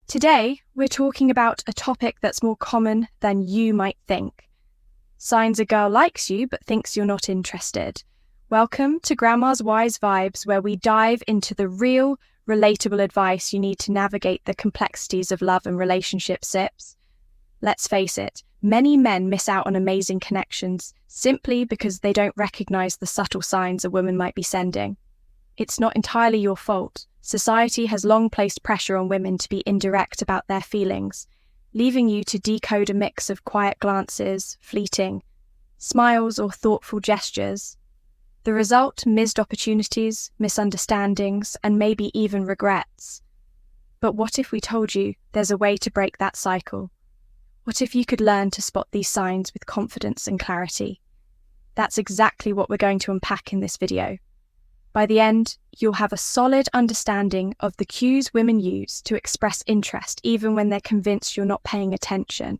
Today, we're talking about a topic that's more common than you might think. Signs a girl likes you but thinks you're not interested. Welcome to Grandma's Wise Vibes, where we dive into the real, relatable advice you need to navigate the complexities of love and relationship sips. Let's face it, many men miss out on amazing connections simply because they don't recognize the subtle signs a woman might be sending. It's not entirely your fault. Society has long placed pressure on women to be indirect about their feelings, leaving you to decode a mix of quiet glances, fleeting smiles, or thoughtful gestures. The result: missed opportunities, misunderstandings, and maybe even regrets. But what if we told you there's a way to break that cycle? What if you could learn to spot these signs with confidence and clarity? That's exactly what we're going to unpack in this video. By the end, you'll have a solid understanding of the cues women use to express interest even when they're convinced you're not paying attention.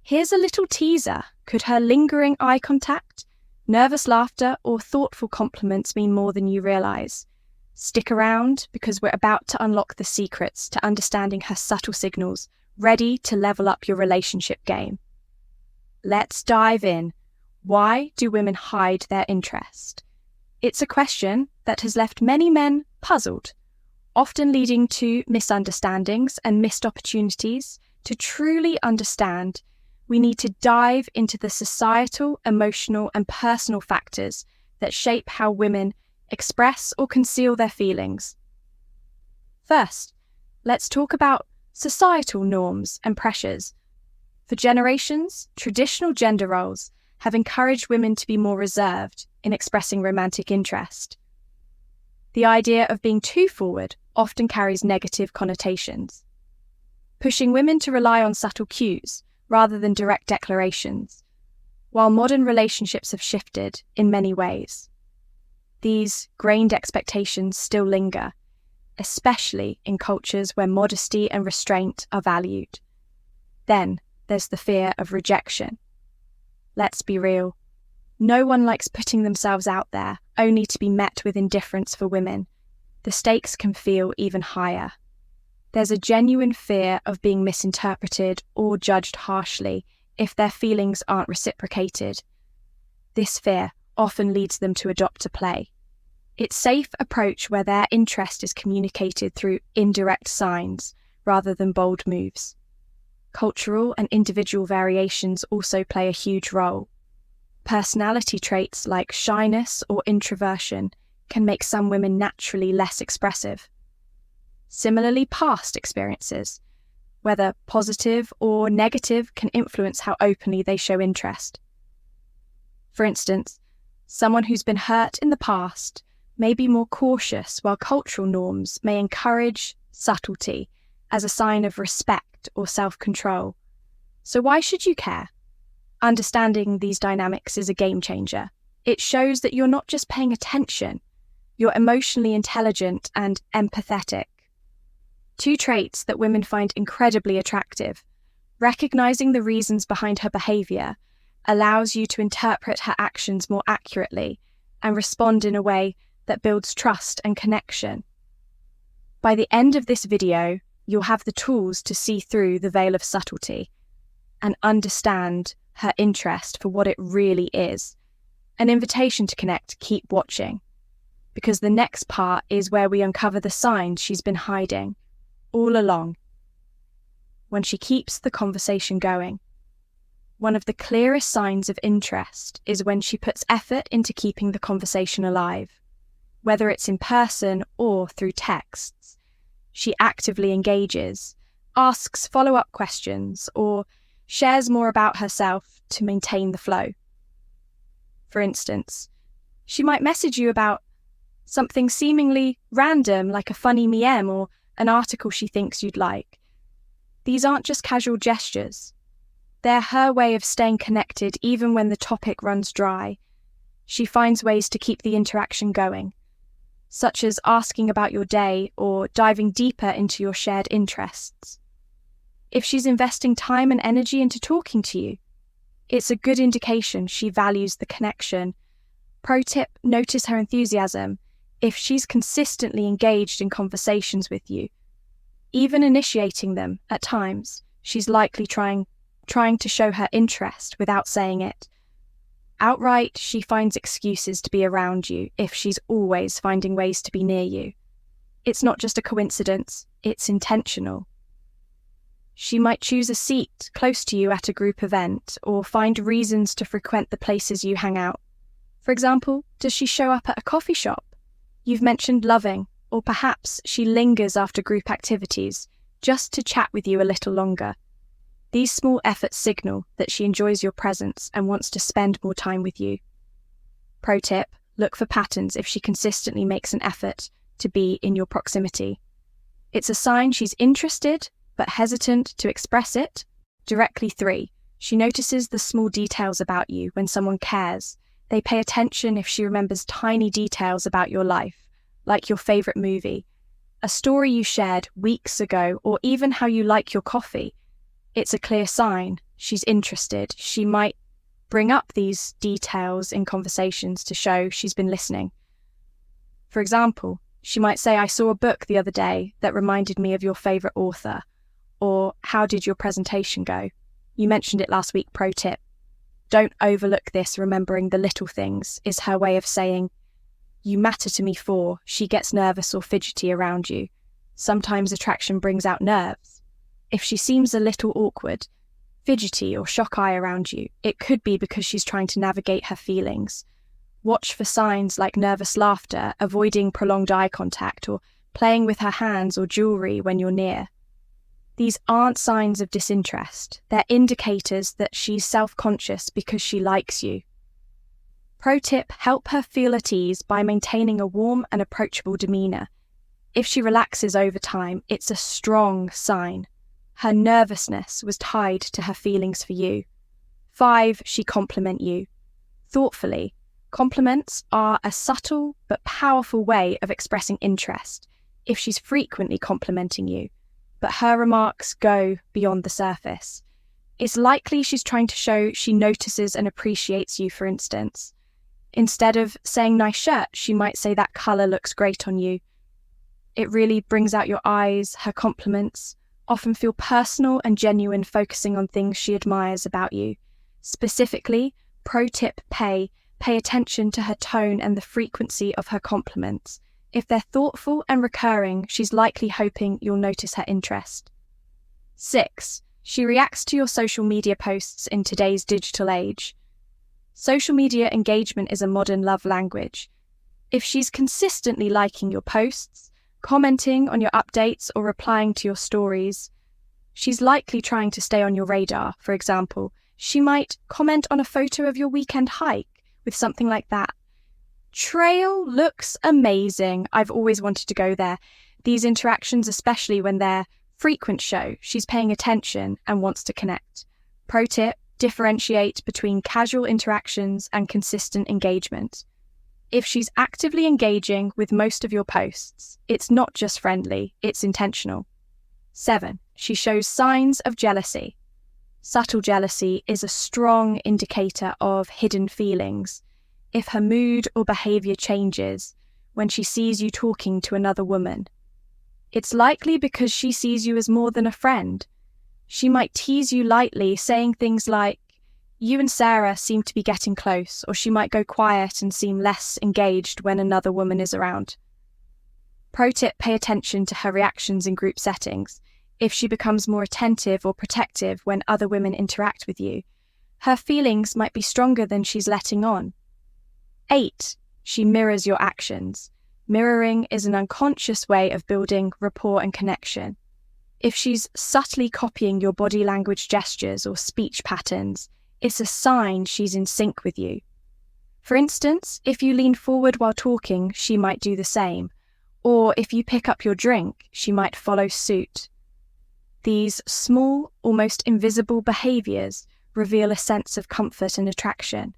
Here's a little teaser. Could her lingering eye contact, nervous laughter, or thoughtful compliments mean more than you realize? Stick around, because we're about to unlock the secrets to understanding her subtle signals, ready to level up your relationship game. Let's dive in. Why do women hide their interest? It's a question that has left many men puzzled, often leading to misunderstandings and missed opportunities. To truly understand, we need to dive into the societal, emotional, and personal factors that shape how women express or conceal their feelings. First, let's talk about societal norms and pressures. For generations, traditional gender roles have encouraged women to be more reserved in expressing romantic interest. The idea of being too forward often carries negative connotations, pushing women to rely on subtle cues rather than direct declarations. While modern relationships have shifted in many ways, these grained expectations still linger, especially in cultures where modesty and restraint are valued. Then there's the fear of rejection. Let's be real. No one likes putting themselves out there only to be met with indifference. For women, the stakes can feel even higher. There's a genuine fear of being misinterpreted or judged harshly if their feelings aren't reciprocated. This fear often leads them to adopt a play. It's a safe approach where their interest is communicated through indirect signs rather than bold moves. Cultural and individual variations also play a huge role. Personality traits like shyness or introversion can make some women naturally less expressive. Similarly, past experiences, whether positive or negative, can influence how openly they show interest. For instance, someone who's been hurt in the past may be more cautious, while cultural norms may encourage subtlety as a sign of respect or self-control. So why should you care? Understanding these dynamics is a game changer. It shows that you're not just paying attention, you're emotionally intelligent and empathetic. Two traits that women find incredibly attractive. Recognizing the reasons behind her behavior allows you to interpret her actions more accurately and respond in a way that builds trust and connection. By the end of this video, you'll have the tools to see through the veil of subtlety and understand her interest for what it really is. An invitation to connect. Keep watching, because the next part is where we uncover the signs she's been hiding all along. When she keeps the conversation going. One of the clearest signs of interest is when she puts effort into keeping the conversation alive. Whether it's in person or through texts, she actively engages, asks follow-up questions, or shares more about herself to maintain the flow. For instance, she might message you about something seemingly random, like a funny meme or an article she thinks you'd like. These aren't just casual gestures. They're her way of staying connected even when the topic runs dry. She finds ways to keep the interaction going, such as asking about your day or diving deeper into your shared interests. If she's investing time and energy into talking to you, it's a good indication she values the connection. Pro tip: notice her enthusiasm. If she's consistently engaged in conversations with you, even initiating them at times. She's likely trying to show her interest without saying it. Outright, she finds excuses to be around you if she's always finding ways to be near you. It's not just a coincidence, it's intentional. She might choose a seat close to you at a group event or find reasons to frequent the places you hang out. For example, does she show up at a coffee shop you've mentioned loving, or perhaps she lingers after group activities just to chat with you a little longer? These small efforts signal that she enjoys your presence and wants to spend more time with you. Pro tip, look for patterns if she consistently makes an effort to be in your proximity. It's a sign she's interested but hesitant to express it. Directly 3, she notices the small details about you when someone cares. They pay attention if she remembers tiny details about your life, like your favorite movie, a story you shared weeks ago, or even how you like your coffee. It's a clear sign she's interested. She might bring up these details in conversations to show she's been listening. For example, she might say, "I saw a book the other day that reminded me of your favorite author," or "How did your presentation go? You mentioned it last week." Pro tip, don't overlook this. Remembering the little things is her way of saying, "You matter to me." She gets nervous or fidgety around you. Sometimes attraction brings out nerves. If she seems a little awkward, fidgety, or shock-eye around you, it could be because she's trying to navigate her feelings. Watch for signs like nervous laughter, avoiding prolonged eye contact, or playing with her hands or jewelry when you're near. These aren't signs of disinterest. They're indicators that she's self-conscious because she likes you. Pro tip, help her feel at ease by maintaining a warm and approachable demeanor. If she relaxes over time, it's a strong sign. Her nervousness was tied to her feelings for you. 5, she compliment you. Thoughtfully, compliments are a subtle but powerful way of expressing interest if she's frequently complimenting you, but her remarks go beyond the surface. It's likely she's trying to show she notices and appreciates you, for instance. Instead of saying "nice shirt," she might say "that colour looks great on you." It really brings out your eyes. Her compliments often feel personal and genuine, focusing on things she admires about you. Specifically, pro tip, pay attention to her tone and the frequency of her compliments. If they're thoughtful and recurring, she's likely hoping you'll notice her interest. 6, she reacts to your social media posts in today's digital age. Social media engagement is a modern love language. If she's consistently liking your posts, commenting on your updates, or replying to your stories, she's likely trying to stay on your radar. For example, she might comment on a photo of your weekend hike with something like that: "Trail looks amazing. I've always wanted to go there." These interactions, especially when they're frequent, show she's paying attention and wants to connect. Pro tip, differentiate between casual interactions and consistent engagement. If she's actively engaging with most of your posts, it's not just friendly, it's intentional. 7, she shows signs of jealousy. Subtle jealousy is a strong indicator of hidden feelings. If her mood or behavior changes when she sees you talking to another woman, it's likely because she sees you as more than a friend. She might tease you lightly, saying things like, "You and Sarah seem to be getting close," or she might go quiet and seem less engaged when another woman is around. Pro tip, pay attention to her reactions in group settings. If she becomes more attentive or protective when other women interact with you, her feelings might be stronger than she's letting on. 8, she mirrors your actions. Mirroring is an unconscious way of building rapport and connection. If she's subtly copying your body language, gestures, or speech patterns, it's a sign she's in sync with you. For instance, if you lean forward while talking, she might do the same. Or if you pick up your drink, she might follow suit. These small, almost invisible behaviors reveal a sense of comfort and attraction.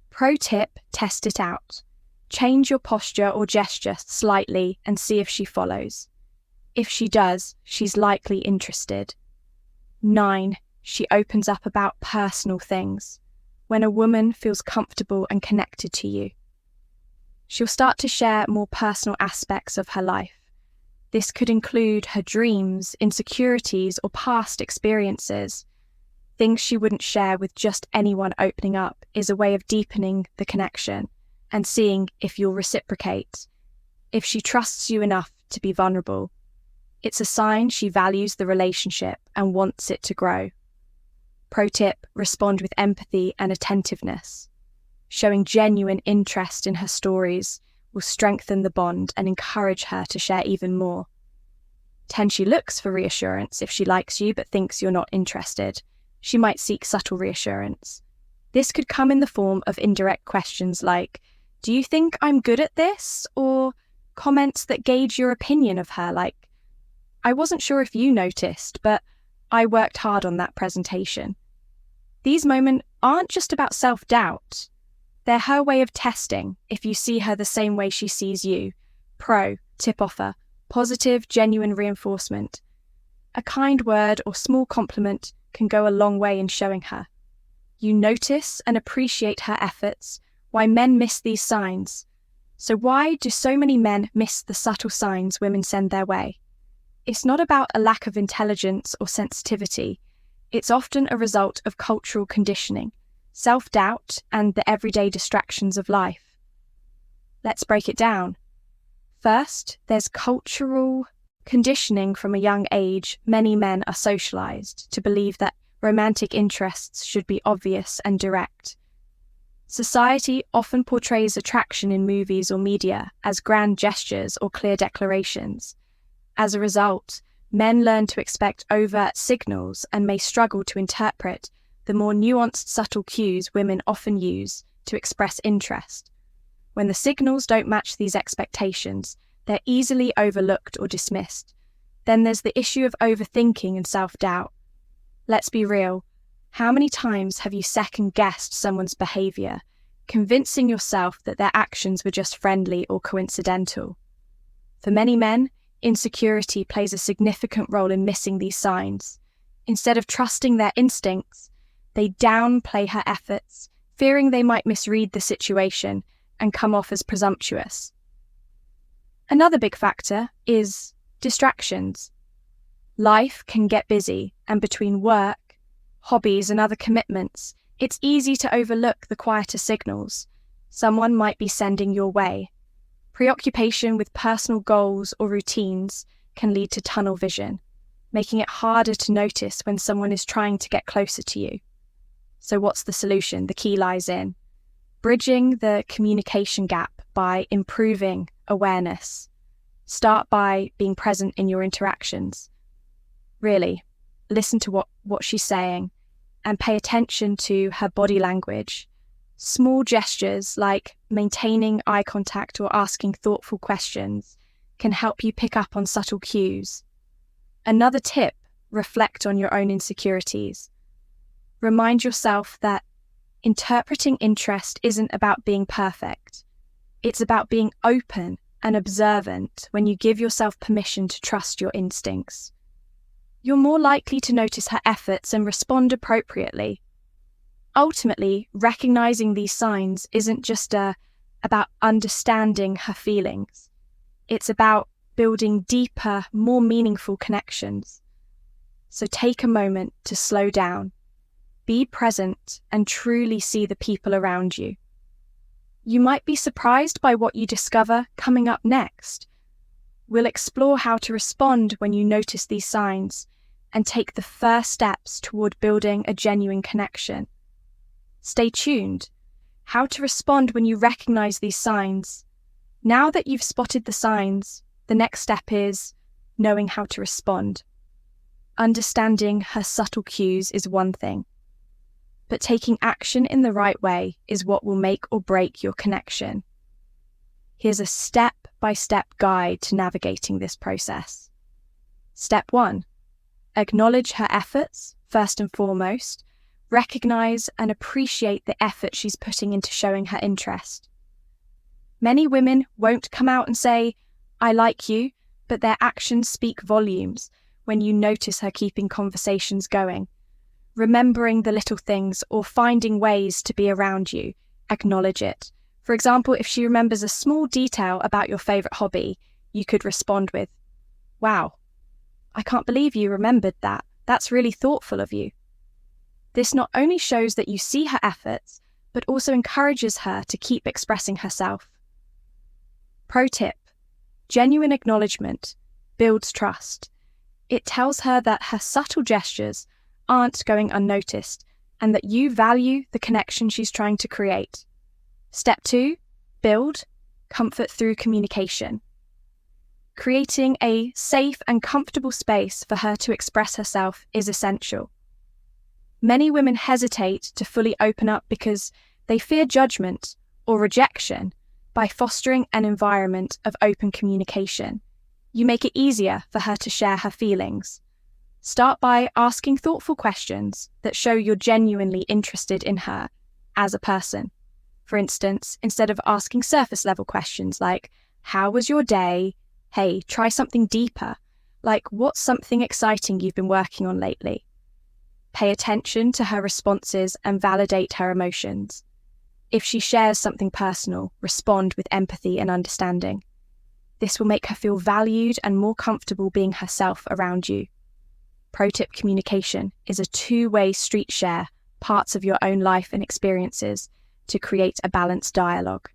Pro tip, test it out. Change your posture or gesture slightly and see if she follows. If she does, she's likely interested. 9, she opens up about personal things. When a woman feels comfortable and connected to you, she'll start to share more personal aspects of her life. This could include her dreams, insecurities, or past experiences. Things she wouldn't share with just anyone. Opening up is a way of deepening the connection and seeing if you'll reciprocate, if she trusts you enough to be vulnerable. It's a sign she values the relationship and wants it to grow. Pro tip: respond with empathy and attentiveness. Showing genuine interest in her stories will strengthen the bond and encourage her to share even more. 10. She looks for reassurance. If she likes you but thinks you're not interested, she might seek subtle reassurance. This could come in the form of indirect questions like, "Do you think I'm good at this?" Or comments that gauge your opinion of her, like, "I wasn't sure if you noticed, but I worked hard on that presentation." These moments aren't just about self-doubt. They're her way of testing if you see her the same way she sees you. Pro tip offer: positive, genuine reinforcement. A kind word or small compliment can go a long way in showing her you notice and appreciate her efforts. Why men miss these signs. So why do so many men miss the subtle signs women send their way? It's not about a lack of intelligence or sensitivity. It's often a result of cultural conditioning, self-doubt, and the everyday distractions of life. Let's break it down. First, there's cultural conditioning. From a young age, many men are socialized to believe that romantic interests should be obvious and direct. Society often portrays attraction in movies or media as grand gestures or clear declarations. As a result, men learn to expect overt signals and may struggle to interpret the more nuanced, subtle cues women often use to express interest. When the signals don't match these expectations, they're easily overlooked or dismissed. Then there's the issue of overthinking and self-doubt. Let's be real. How many times have you second-guessed someone's behavior, convincing yourself that their actions were just friendly or coincidental? For many men, insecurity plays a significant role in missing these signs. Instead of trusting their instincts, they downplay her efforts, fearing they might misread the situation and come off as presumptuous. Another big factor is distractions. Life can get busy, and between work, hobbies, and other commitments, it's easy to overlook the quieter signals someone might be sending your way. Preoccupation with personal goals or routines can lead to tunnel vision, making it harder to notice when someone is trying to get closer to you. So what's the solution? The key lies in bridging the communication gap by improving awareness. Start by being present in your interactions. Really, listen to what she's saying and pay attention to her body language. Small gestures like maintaining eye contact or asking thoughtful questions can help you pick up on subtle cues. Another tip: reflect on your own insecurities. Remind yourself that interpreting interest isn't about being perfect. It's about being open and observant. When you give yourself permission to trust your instincts, you're more likely to notice her efforts and respond appropriately. Ultimately, recognizing these signs isn't just about understanding her feelings. It's about building deeper, more meaningful connections. So take a moment to slow down, be present, and truly see the people around you. You might be surprised by what you discover coming up next. We'll explore how to respond when you notice these signs and take the first steps toward building a genuine connection. Stay tuned. How to respond when you recognize these signs. Now that you've spotted the signs, the next step is knowing how to respond. Understanding her subtle cues is one thing, but taking action in the right way is what will make or break your connection. Here's a step-by-step guide to navigating this process. Step 1. Acknowledge her efforts. First and foremost, recognize and appreciate the effort she's putting into showing her interest. Many women won't come out and say, "I like you," but their actions speak volumes when you notice her keeping conversations going, remembering the little things, or finding ways to be around you. Acknowledge it. For example, if she remembers a small detail about your favorite hobby, you could respond with, "Wow, I can't believe you remembered that. That's really thoughtful of you." This not only shows that you see her efforts, but also encourages her to keep expressing herself. Pro tip: genuine acknowledgement builds trust. It tells her that her subtle gestures aren't going unnoticed and that you value the connection she's trying to create. Step 2, build comfort through communication. Creating a safe and comfortable space for her to express herself is essential. Many women hesitate to fully open up because they fear judgment or rejection. By fostering an environment of open communication, you make it easier for her to share her feelings. Start by asking thoughtful questions that show you're genuinely interested in her as a person. For instance, instead of asking surface-level questions like, "How was your day?" Hey, try something deeper, like, "What's something exciting you've been working on lately?" Pay attention to her responses and validate her emotions. If she shares something personal, respond with empathy and understanding. This will make her feel valued and more comfortable being herself around you. Pro tip: communication is a two-way street. Share parts of your own life and experiences to create a balanced dialogue.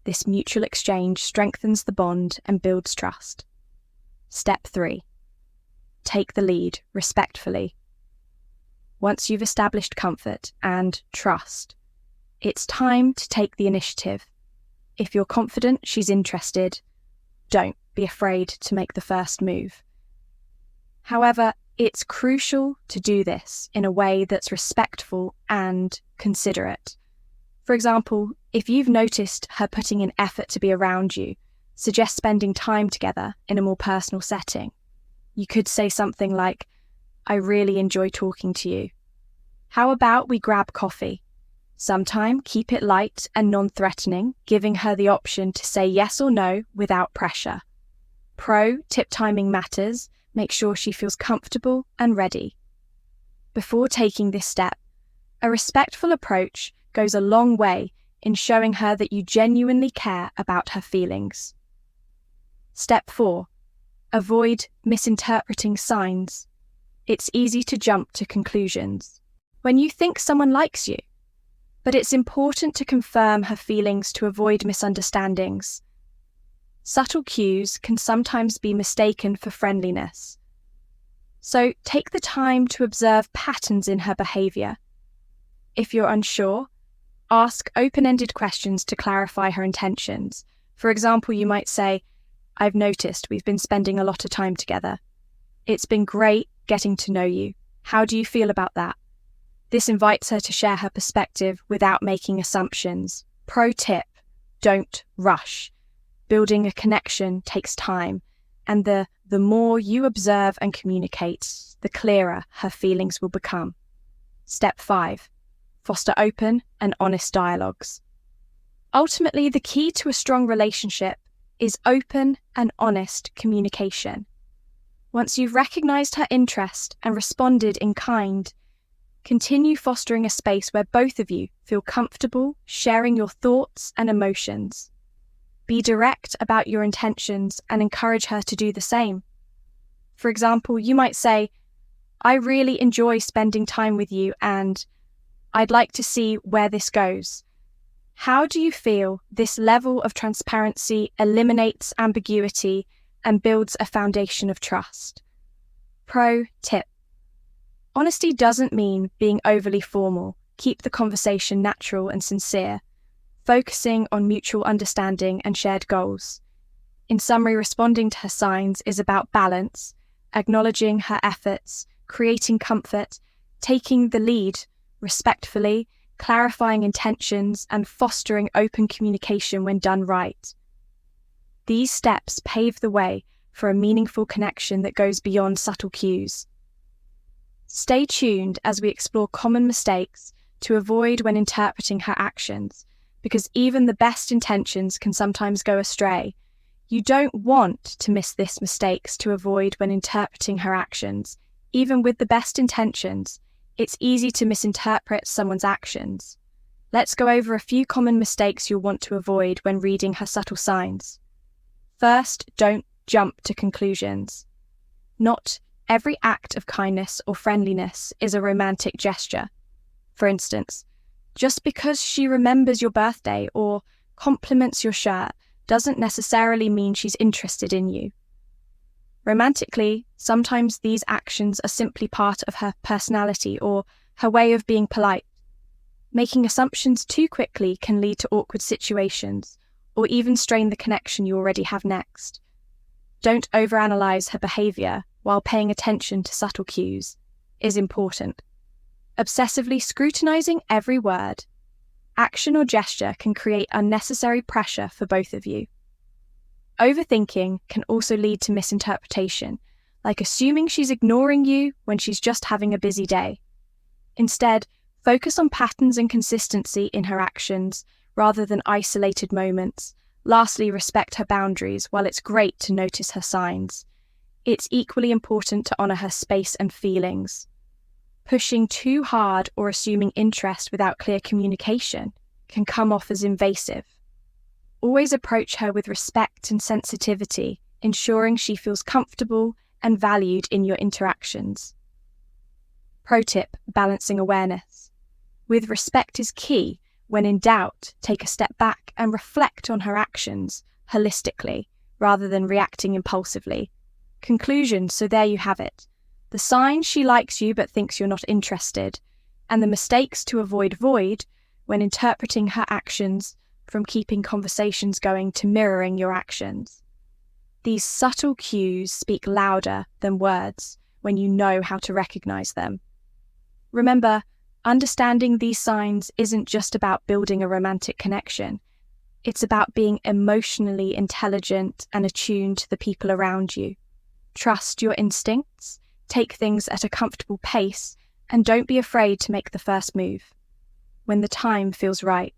This mutual exchange strengthens the bond and builds trust. Step 3. Take the lead respectfully. Once you've established comfort and trust, it's time to take the initiative. If you're confident she's interested, don't be afraid to make the first move. However, it's crucial to do this in a way that's respectful and considerate. For example, if you've noticed her putting in effort to be around you, suggest spending time together in a more personal setting. You could say something like, "I really enjoy talking to you. How about we grab coffee?" Sometime keep it light and non-threatening, giving her the option to say yes or no without pressure. Pro tip: timing matters. Make sure she feels comfortable and ready. Before taking this step, a respectful approach goes a long way in showing her that you genuinely care about her feelings. Step 4. Avoid misinterpreting signs. It's easy to jump to conclusions when you think someone likes you, but it's important to confirm her feelings to avoid misunderstandings. Subtle cues can sometimes be mistaken for friendliness. So take the time to observe patterns in her behavior. If you're unsure, ask open-ended questions to clarify her intentions. For example, you might say, "I've noticed we've been spending a lot of time together. It's been great getting to know you. How do you feel about that?" This invites her to share her perspective without making assumptions. Pro tip: don't rush. Building a connection takes time, and the more you observe and communicate, the clearer her feelings will become. Step 5. Foster open and honest dialogues. Ultimately, the key to a strong relationship is open and honest communication. Once you've recognized her interest and responded in kind, continue fostering a space where both of you feel comfortable sharing your thoughts and emotions. Be direct about your intentions and encourage her to do the same. For example, you might say, "I really enjoy spending time with you and I'd like to see where this goes. How do you feel?" This level of transparency eliminates ambiguity and builds a foundation of trust. Pro tip: honesty doesn't mean being overly formal. Keep the conversation natural and sincere, focusing on mutual understanding and shared goals. In summary, responding to her signs is about balance, acknowledging her efforts, creating comfort, taking the lead respectfully, clarifying intentions, and fostering open communication when done right. These steps pave the way for a meaningful connection that goes beyond subtle cues. Stay tuned as we explore common mistakes to avoid when interpreting her actions, because even the best intentions can sometimes go astray. You don't want to miss these mistakes to avoid when interpreting her actions. Even with the best intentions, it's easy to misinterpret someone's actions. Let's go over a few common mistakes you'll want to avoid when reading her subtle signs. First, don't jump to conclusions. Not every act of kindness or friendliness is a romantic gesture. For instance, just because she remembers your birthday or compliments your shirt doesn't necessarily mean she's interested in you. Romantically, sometimes these actions are simply part of her personality or her way of being polite. Making assumptions too quickly can lead to awkward situations or even strain the connection you already have next. Don't overanalyze her behavior while paying attention to subtle cues is important. Obsessively scrutinizing every word, action or gesture can create unnecessary pressure for both of you. Overthinking can also lead to misinterpretation, like assuming she's ignoring you when she's just having a busy day. Instead, focus on patterns and consistency in her actions rather than isolated moments. Lastly, respect her boundaries. While it's great to notice her signs, it's equally important to honor her space and feelings. Pushing too hard or assuming interest without clear communication can come off as invasive. Always approach her with respect and sensitivity, ensuring she feels comfortable and valued in your interactions. Pro tip: balancing awareness. With respect is key. When in doubt, take a step back and reflect on her actions holistically rather than reacting impulsively. Conclusion: so there you have it. The signs she likes you but thinks you're not interested, and the mistakes to avoid when interpreting her actions, from keeping conversations going to mirroring your actions. These subtle cues speak louder than words when you know how to recognize them. Remember, understanding these signs isn't just about building a romantic connection. It's about being emotionally intelligent and attuned to the people around you. Trust your instincts, take things at a comfortable pace, and don't be afraid to make the first move. When the time feels right,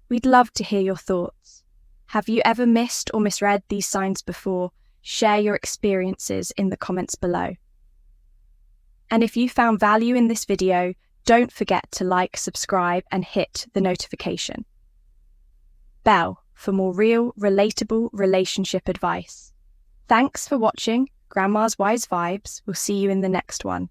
we'd love to hear your thoughts. Have you ever missed or misread these signs before? Share your experiences in the comments below. And if you found value in this video, don't forget to like, subscribe, and hit the notification bell for more real, relatable relationship advice. Thanks for watching Grandma's Wise Vibes. We'll see you in the next one.